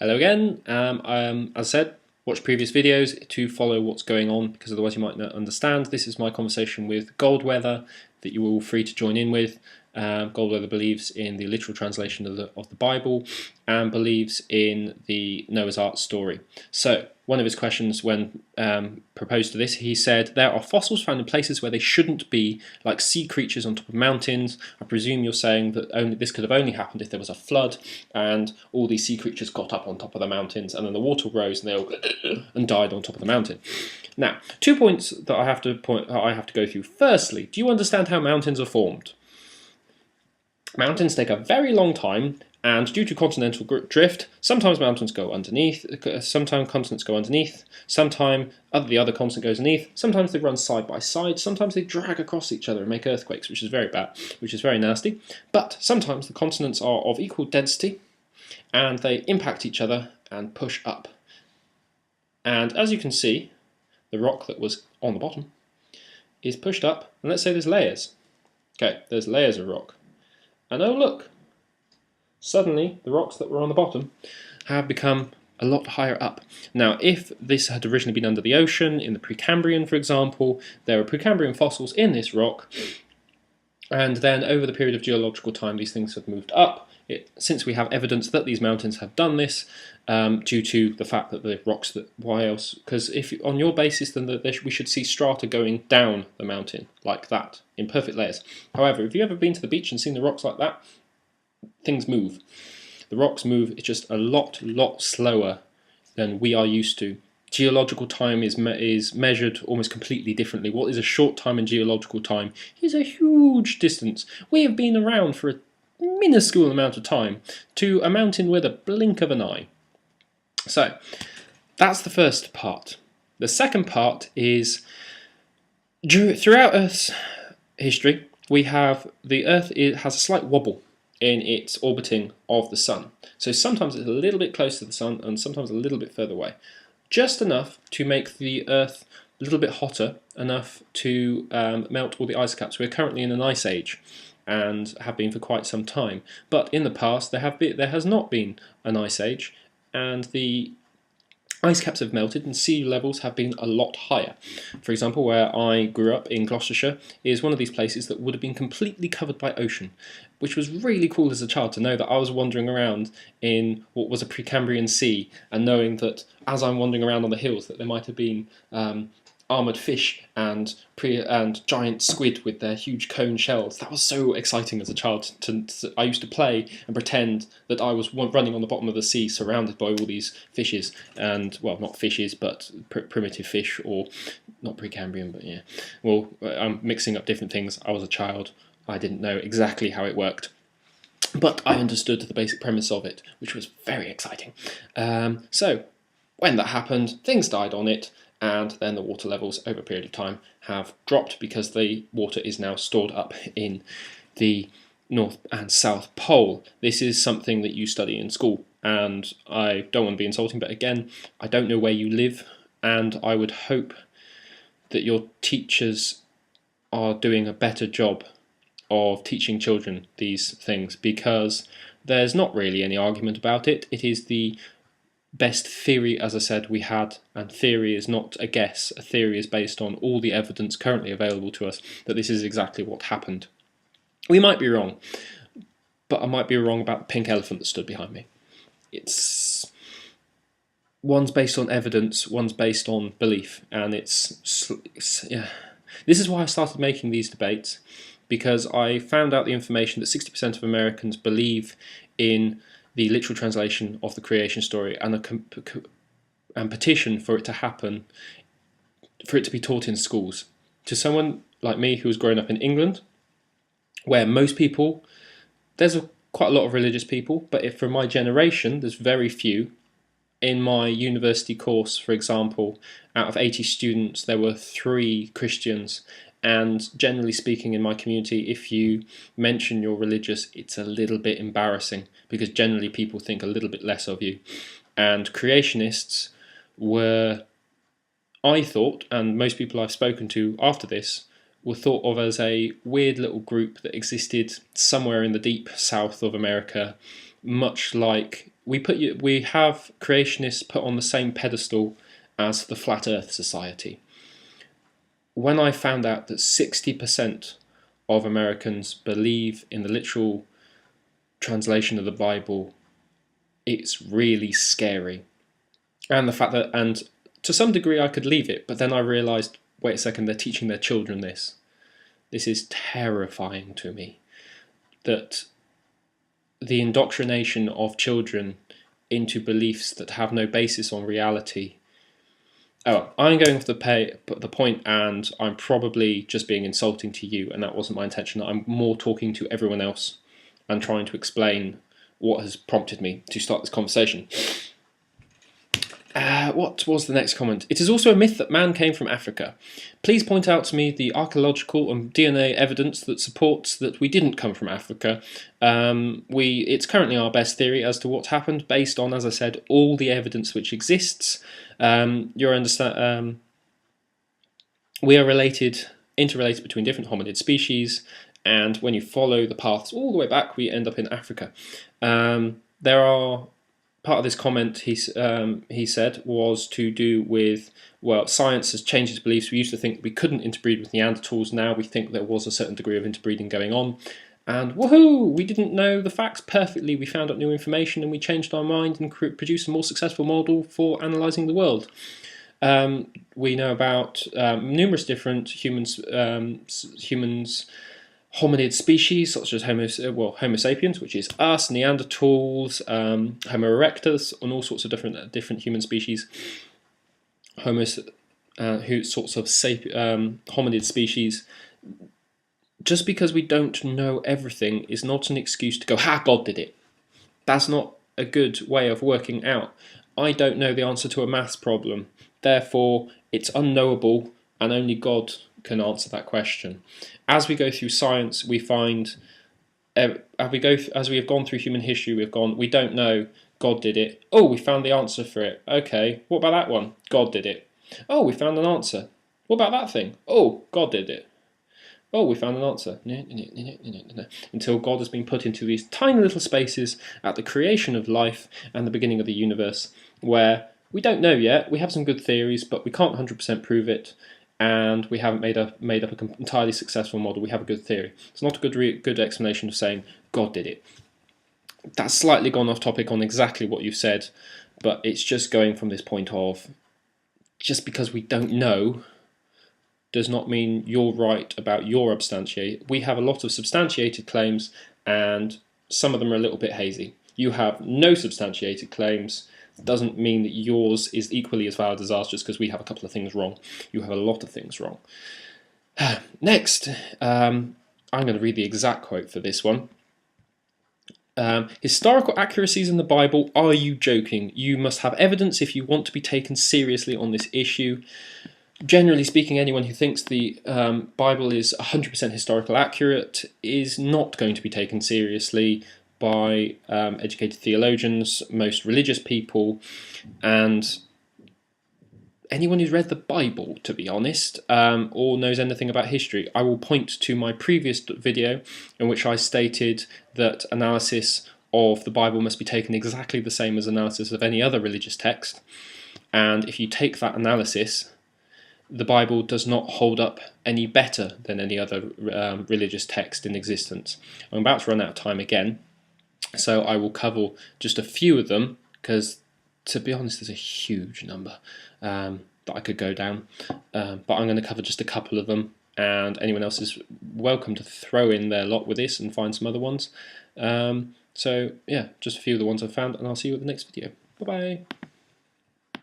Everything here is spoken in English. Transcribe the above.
Hello again. As I said, watch previous videos to follow what's going on, because otherwise you might not understand. This is my conversation with Goldweather that you are all free to join in with. Goldweather believes in the literal translation of the Bible and believes in the Noah's Ark story. So one of his questions when proposed to this, he said, there are fossils found in places where they shouldn't be, like sea creatures on top of mountains. I presume you're saying that this could have only happened if there was a flood and all these sea creatures got up on top of the mountains and then the water rose and they all and died on top of the mountain. Now, 2 points that I have to go through. Firstly, do you understand how mountains are formed? Mountains take a very long time, and due to continental drift, sometimes mountains go underneath, sometimes continents go underneath, sometimes the other continent goes underneath, sometimes they run side by side, sometimes they drag across each other and make earthquakes, which is very bad, which is very nasty. But sometimes the continents are of equal density, and they impact each other and push up. And as you can see, the rock that was on the bottom is pushed up, and let's say there's layers. Okay, there's layers of rock. And oh look, suddenly the rocks that were on the bottom have become a lot higher up. Now, if this had originally been under the ocean, in the Precambrian for example, there were Precambrian fossils in this rock, and then over the period of geological time these things have moved up. Since we have evidence that these mountains have done this, due to the fact that the rocks, why else? Because if on your basis, then we should see strata going down the mountain like that in perfect layers. However, if you've ever been to the beach and seen the rocks like that, things move. The rocks move. It's just a lot slower than we are used to. Geological time is measured almost completely differently. What is a short time in geological time is a huge distance. We have been around for a minuscule amount of time to a mountain with a blink of an eye. So that's the first part. The second part is throughout Earth's history, we have the Earth has a slight wobble in its orbiting of the Sun. So sometimes it's a little bit close to the Sun and sometimes a little bit further away. Just enough to make the Earth a little bit hotter, enough to melt all the ice caps. We're currently in an ice age and have been for quite some time. But in the past there has not been an ice age, and the ice caps have melted and sea levels have been a lot higher. For example, where I grew up in Gloucestershire is one of these places that would have been completely covered by ocean, which was really cool as a child to know that I was wandering around in what was a Precambrian sea, and knowing that as I'm wandering around on the hills that there might have been armoured fish and giant squid with their huge cone shells. That was so exciting as a child. I used to play and pretend that I was running on the bottom of the sea surrounded by all these fishes, and, well, not fishes, but primitive fish, or not Precambrian, but yeah. Well, I'm mixing up different things. I was a child. I didn't know exactly how it worked, but I understood the basic premise of it, which was very exciting. So when that happened, things died on it, and then the water levels over a period of time have dropped because the water is now stored up in the North and South Pole. This is something that you study in school, and I don't want to be insulting, but again, I don't know where you live, and I would hope that your teachers are doing a better job of teaching children these things, because there's not really any argument about it. It is the best theory, as I said, we had, and theory is not a guess. A theory is based on all the evidence currently available to us that this is exactly what happened. We might be wrong, but I might be wrong about the pink elephant that stood behind me. One's based on evidence, one's based on belief, and yeah. This is why I started making these debates, because I found out the information that 60% of Americans believe in the literal translation of the creation story, and petition for it to happen, for it to be taught in schools. To someone like me who was growing up in England, where most people, there's quite a lot of religious people, but if from my generation, there's very few. In my university course, for example, out of 80 students, there were 3 Christians. And generally speaking, in my community, if you mention you're religious, it's a little bit embarrassing, because generally people think a little bit less of you. And creationists were, I thought, and most people I've spoken to after this, were thought of as a weird little group that existed somewhere in the deep south of America, much like we have creationists put on the same pedestal as the Flat Earth Society. When I found out that 60% of Americans believe in the literal translation of the Bible, it's really scary. And the fact that, and to some degree I could leave it, but then I realised, wait a second, they're teaching their children this. This is terrifying to me. That the indoctrination of children into beliefs that have no basis on reality. Oh, I'm going off the point, and I'm probably just being insulting to you, and that wasn't my intention. I'm more talking to everyone else and trying to explain what has prompted me to start this conversation. What was the next comment? It is also a myth that man came from Africa. Please point out to me the archaeological and DNA evidence that supports that we didn't come from Africa. It's currently our best theory as to what happened, based on, as I said, all the evidence which exists. We are interrelated between different hominid species, and when you follow the paths all the way back, we end up in Africa. Part of this comment he said was to do with, well, science has changed its beliefs. We used to think we couldn't interbreed with Neanderthals. Now we think there was a certain degree of interbreeding going on. And woohoo! We didn't know the facts perfectly. We found out new information and we changed our mind and produced a more successful model for analysing the world. We know about numerous different humans hominid species, such as Homo sapiens, which is us, Neanderthals, Homo erectus, and all sorts of different human species. Hominid species. Just because we don't know everything is not an excuse to go, ha, God did it. That's not a good way of working out. I don't know the answer to a maths problem. Therefore, it's unknowable, and only God can answer that question. As we go through science, we find, as we have gone through human history, we don't know, God did it. Oh, we found the answer for it. Okay, what about that one? God did it. Oh, we found an answer. What about that thing? Oh, God did it. Oh, we found an answer. Until God has been put into these tiny little spaces at the creation of life and the beginning of the universe, where we don't know yet. We have some good theories, but we can't 100% prove it. And we haven't made up an entirely successful model. We have a good theory. It's not a good explanation of saying God did it. That's slightly gone off topic on exactly what you've said, but it's just going from this point of, just because we don't know does not mean you're right about your substantiate. We have a lot of substantiated claims, and some of them are a little bit hazy. You have no substantiated claims. Doesn't mean that yours is equally as valid as ours just because we have a couple of things wrong. You have a lot of things wrong. Next, I'm going to read the exact quote for this one. Historical accuracies in the Bible, are you joking? You must have evidence if you want to be taken seriously on this issue. Generally speaking, anyone who thinks the Bible is 100% historical accurate is not going to be taken seriously by educated theologians, most religious people, and anyone who's read the Bible, to be honest, or knows anything about history. I will point to my previous video in which I stated that analysis of the Bible must be taken exactly the same as analysis of any other religious text, and if you take that analysis, the Bible does not hold up any better than any other religious text in existence. I'm about to run out of time again, so I will cover just a few of them, because to be honest there's a huge number that I could go down, but I'm going to cover just a couple of them, and anyone else is welcome to throw in their lot with this and find some other ones. So yeah, just a few of the ones I've found, and I'll see you at the next video. Bye bye.